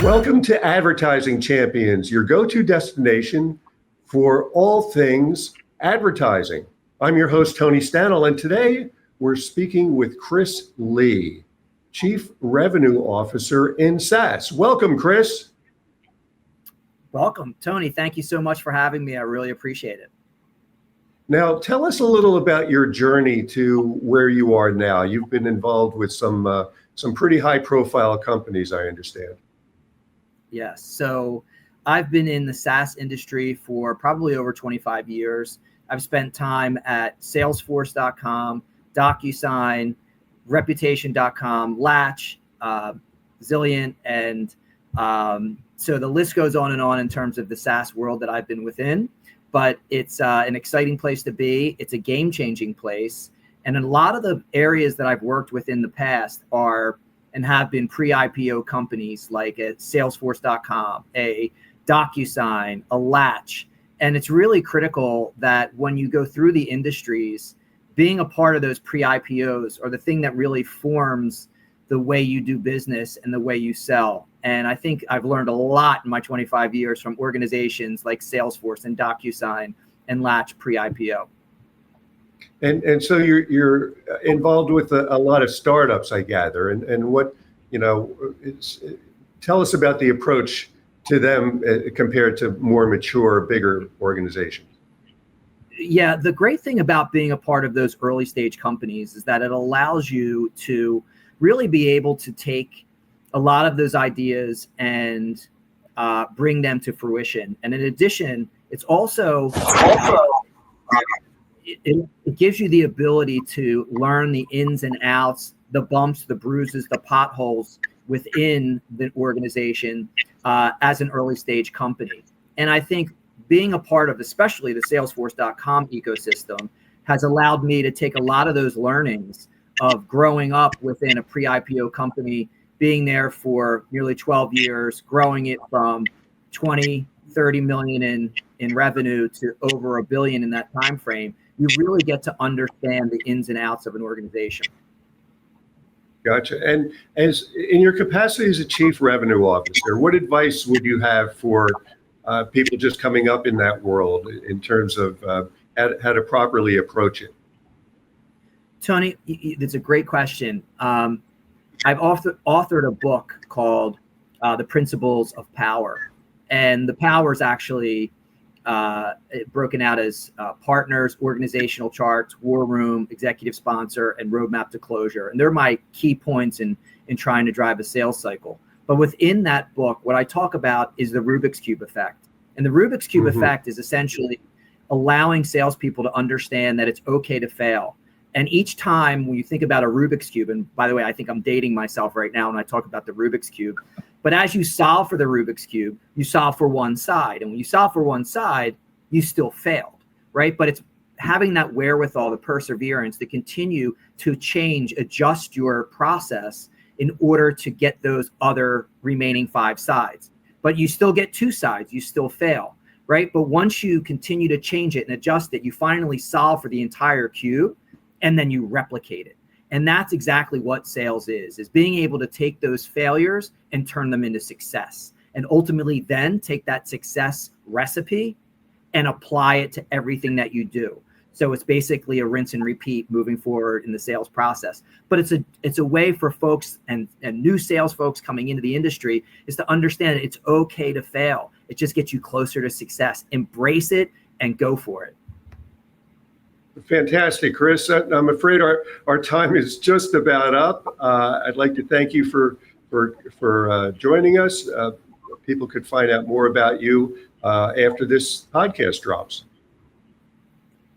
Welcome to Advertising Champions, your go-to destination for all things advertising. I'm your host, Tony Stanol, and today we're speaking with Chris Lee, Chief Revenue Officer in SaaS. Welcome, Chris. Welcome, Tony. Thank you so much for having me. I really appreciate it. Now, tell us a little about your journey to where you are now. You've been involved with some pretty high-profile companies, I understand. Yes. So I've been in the SaaS industry for probably over 25 years. I've spent time at Salesforce.com, DocuSign, Reputation.com, Latch, Zilliant, and so the list goes on and on in terms of the SaaS world that I've been within. But it's an exciting place to be. It's a game-changing place. And a lot of the areas that I've worked with in the past are and have been pre-IPO companies like a Salesforce.com, a DocuSign, a Latch. And it's really critical that when you go through the industries, being a part of those pre-IPOs are the thing that really forms the way you do business and the way you sell. And I think I've learned a lot in my 25 years from organizations like Salesforce and DocuSign and Latch pre-IPO. And so you're involved with a lot of startups, I gather. And what, tell us about the approach to them compared to more mature, bigger organizations. Yeah, the great thing about being a part of those early stage companies is that it allows you to really be able to take a lot of those ideas and bring them to fruition. And in addition, it's also it gives you the ability to learn the ins and outs, the bumps, the bruises, the potholes within the organization as an early stage company. And I think being a part of especially the Salesforce.com ecosystem has allowed me to take a lot of those learnings of growing up within a pre-IPO company, being there for nearly 12 years, growing it from 20, 30 million in revenue to over $1 billion in that time frame. You really get to understand the ins and outs of an organization. Gotcha. And as in your capacity as a chief revenue officer, what advice would you have for people just coming up in that world in terms of how to properly approach it? Tony, it's a great question. I've authored a book called The Principles of Power. And the power is actually broken out as partners, organizational charts, war room, executive sponsor, and roadmap to closure. And they're my key points in trying to drive a sales cycle. But within that book, what I talk about is the Rubik's Cube effect. And the Rubik's Cube effect is essentially allowing salespeople to understand that it's okay to fail. And each time when you think about a Rubik's Cube, and by the way, I think I'm dating myself right now when I talk about the Rubik's Cube, but as you solve for the Rubik's Cube, you solve for one side. And when you solve for one side, you still failed, right? But it's having that wherewithal, the perseverance to continue to change, adjust your process in order to get those other remaining 5 sides. But you still get 2 sides, you still fail, right? But once you continue to change it and adjust it, you finally solve for the entire cube, and then you replicate it. And that's exactly what sales is being able to take those failures and turn them into success. And ultimately then take that success recipe and apply it to everything that you do. So it's basically a rinse and repeat moving forward in the sales process. But it's a way for folks and new sales folks coming into the industry is to understand that it's okay to fail. It just gets you closer to success. Embrace it and go for it. Fantastic, Chris. I'm afraid our time is just about up. I'd like to thank you for joining us. People could find out more about you after this podcast drops.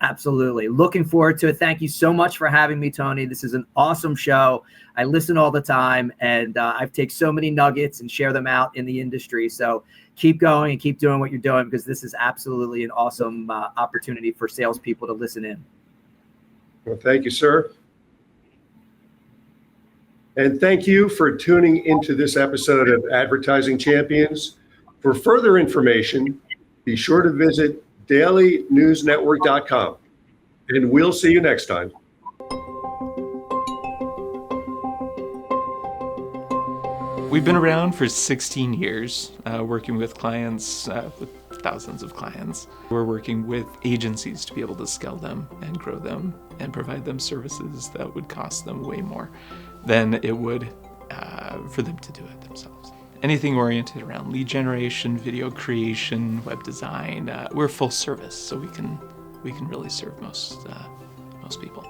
Absolutely. Looking forward to it. Thank you so much for having me, Tony. This is an awesome show. I listen all the time, and I've taken so many nuggets and share them out in the industry. So keep going and keep doing what you're doing, because this is absolutely an awesome opportunity for salespeople to listen in. Well, thank you, sir. And thank you for tuning into this episode of Advertising Champions. For further information, be sure to visit dailynewsnetwork.com, and we'll see you next time. We've been around for 16 years, working with clients, with thousands of clients. We're working with agencies to be able to scale them and grow them and provide them services that would cost them way more than it would for them to do it themselves. Anything oriented around lead generation, video creation, web design, we're full service, so we can really serve most people.